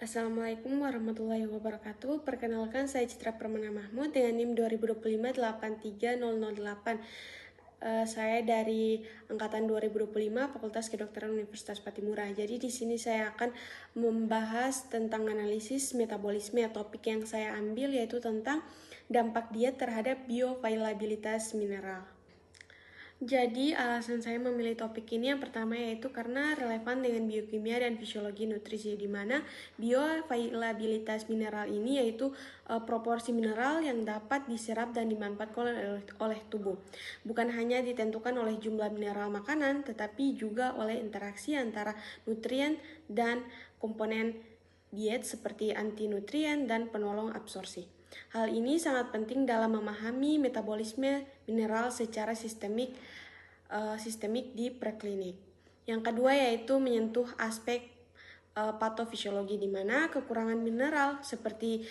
Assalamualaikum warahmatullahi wabarakatuh. Perkenalkan, saya Citra Permana Mahmud dengan NIM 2025-83008. Saya dari angkatan 2025 Fakultas Kedokteran Universitas Patimura. Jadi di sini saya akan membahas tentang analisis metabolisme. Topik yang saya ambil yaitu tentang dampak diet terhadap bioavailabilitas mineral. Jadi alasan saya memilih topik ini yang pertama yaitu karena relevan dengan biokimia dan fisiologi nutrisi, di mana bioavailabilitas mineral ini yaitu proporsi mineral yang dapat diserap dan dimanfaatkan oleh tubuh. Bukan hanya ditentukan oleh jumlah mineral makanan, tetapi juga oleh interaksi antara nutrien dan komponen diet seperti antinutrien dan penolong absorpsi. Hal ini sangat penting dalam memahami metabolisme mineral secara sistemik di preklinik. Yang kedua yaitu menyentuh aspek patofisiologi, di mana kekurangan mineral seperti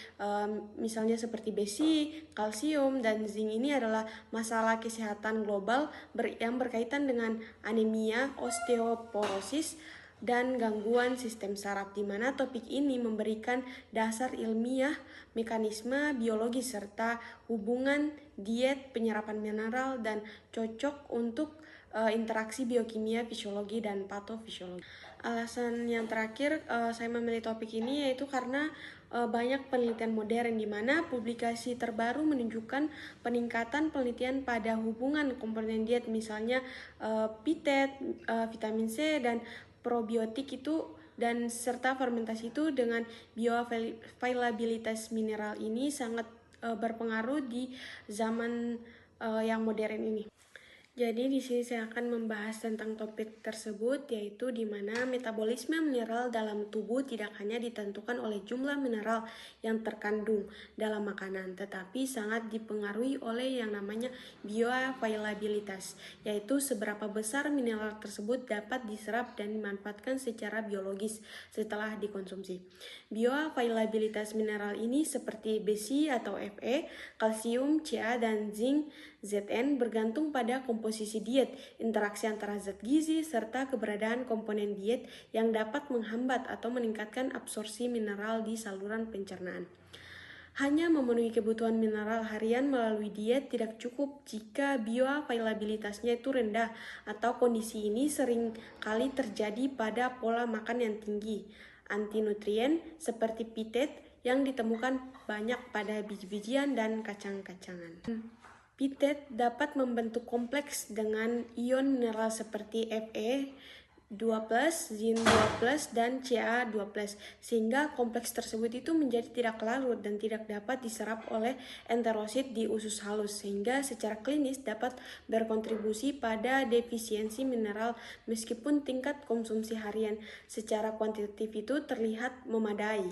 misalnya seperti besi, kalsium, dan zinc ini adalah masalah kesehatan global yang berkaitan dengan anemia, osteoporosis, dan gangguan sistem saraf, di mana topik ini memberikan dasar ilmiah, mekanisme biologis, serta hubungan diet, penyerapan mineral, dan cocok untuk interaksi biokimia, fisiologi, dan patofisiologi. Alasan yang terakhir saya memilih topik ini yaitu karena banyak penelitian modern di mana publikasi terbaru menunjukkan peningkatan penelitian pada hubungan komponen diet, misalnya PTET, vitamin C, dan probiotik itu, dan serta fermentasi itu dengan bioavailabilitas mineral ini sangat berpengaruh di zaman yang modern ini. Jadi di sini saya akan membahas tentang topik tersebut, yaitu di mana metabolisme mineral dalam tubuh tidak hanya ditentukan oleh jumlah mineral yang terkandung dalam makanan, tetapi sangat dipengaruhi oleh yang namanya bioavailabilitas, yaitu seberapa besar mineral tersebut dapat diserap dan dimanfaatkan secara biologis setelah dikonsumsi. Bioavailabilitas mineral ini seperti besi atau Fe, kalsium, Ca, dan zinc, Zn bergantung pada komposisi diet, interaksi antara zat gizi, serta keberadaan komponen diet yang dapat menghambat atau meningkatkan absorpsi mineral di saluran pencernaan. Hanya memenuhi kebutuhan mineral harian melalui diet tidak cukup jika bioavailabilitasnya itu rendah, atau kondisi ini sering kali terjadi pada pola makan yang tinggi antinutrien seperti PTET yang ditemukan banyak pada biji-bijian dan kacang-kacangan. PTET dapat membentuk kompleks dengan ion mineral seperti Fe 2+, Zn 2+, dan Ca 2+, sehingga kompleks tersebut itu menjadi tidak larut dan tidak dapat diserap oleh enterosit di usus halus, sehingga secara klinis dapat berkontribusi pada defisiensi mineral meskipun tingkat konsumsi harian secara kuantitatif itu terlihat memadai.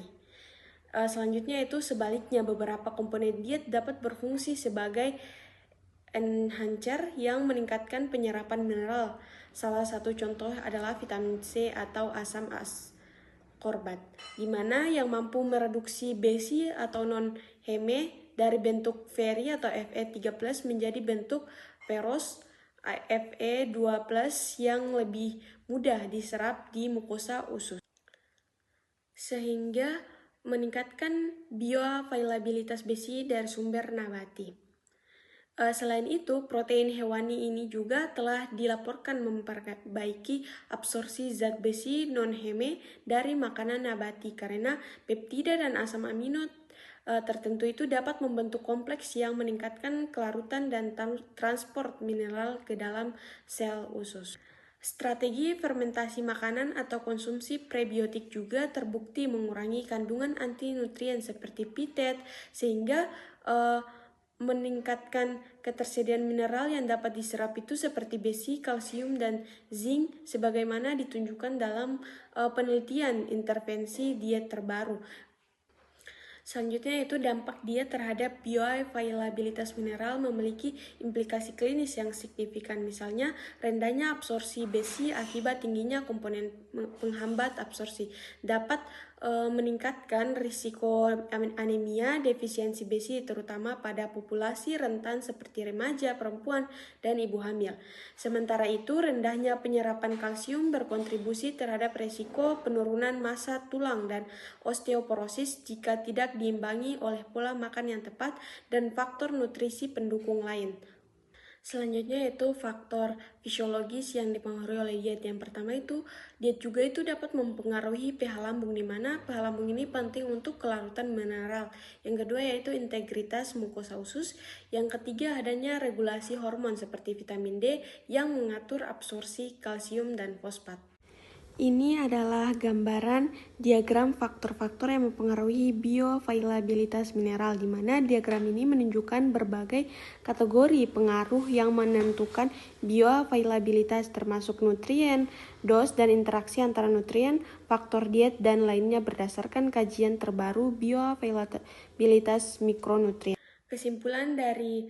Selanjutnya itu sebaliknya, beberapa komponen diet dapat berfungsi sebagai enhancer yang meningkatkan penyerapan mineral. Salah satu contoh adalah vitamin C atau asam ascorbat, di mana yang mampu mereduksi besi atau non-heme dari bentuk Fe atau Fe3+ menjadi bentuk ferros Fe2+ yang lebih mudah diserap di mukosa usus, sehingga meningkatkan bioavailabilitas besi dari sumber nabati. Selain itu, protein hewani ini juga telah dilaporkan memperbaiki absorpsi zat besi non-heme dari makanan nabati, karena peptida dan asam amino tertentu itu dapat membentuk kompleks yang meningkatkan kelarutan dan transport mineral ke dalam sel usus. Strategi fermentasi makanan atau konsumsi prebiotik juga terbukti mengurangi kandungan antinutrien seperti PTET, sehingga meningkatkan ketersediaan mineral yang dapat diserap itu seperti besi, kalsium, dan zinc, sebagaimana ditunjukkan dalam penelitian intervensi diet terbaru. Selanjutnya itu dampak diet terhadap bioavailabilitas mineral memiliki implikasi klinis yang signifikan, misalnya rendahnya absorpsi besi akibat tingginya komponen penghambat absorpsi, dapat meningkatkan risiko anemia, defisiensi besi terutama pada populasi rentan seperti remaja, perempuan, dan ibu hamil. Sementara itu, rendahnya penyerapan kalsium berkontribusi terhadap risiko penurunan massa tulang dan osteoporosis jika tidak diimbangi oleh pola makan yang tepat dan faktor nutrisi pendukung lain. Selanjutnya yaitu faktor fisiologis yang dipengaruhi oleh diet. Yang pertama itu, diet juga itu dapat mempengaruhi pH lambung, di mana pH lambung ini penting untuk kelarutan mineral. Yang kedua yaitu integritas mukosa usus. Yang ketiga adanya regulasi hormon seperti vitamin D yang mengatur absorpsi kalsium dan fosfat. Ini adalah gambaran diagram faktor-faktor yang mempengaruhi bioavailabilitas mineral, di mana diagram ini menunjukkan berbagai kategori pengaruh yang menentukan bioavailabilitas, termasuk nutrien, dos, dan interaksi antara nutrien, faktor diet, dan lainnya berdasarkan kajian terbaru bioavailabilitas mikronutrien. Kesimpulan dari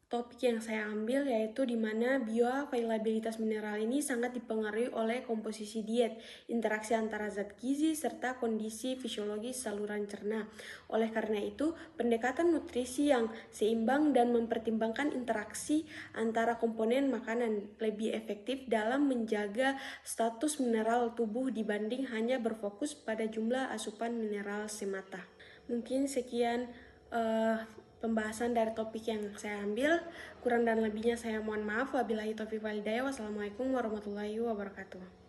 topik yang saya ambil yaitu di mana bioavailabilitas mineral ini sangat dipengaruhi oleh komposisi diet, interaksi antara zat gizi, serta kondisi fisiologis saluran cerna. Oleh karena itu, pendekatan nutrisi yang seimbang dan mempertimbangkan interaksi antara komponen makanan lebih efektif dalam menjaga status mineral tubuh dibanding hanya berfokus pada jumlah asupan mineral semata. Mungkin sekian pembahasan dari topik yang saya ambil. Kurang dan lebihnya saya mohon maaf. Wabillahi taufiq wal hidayah. Wassalamualaikum warahmatullahi wabarakatuh.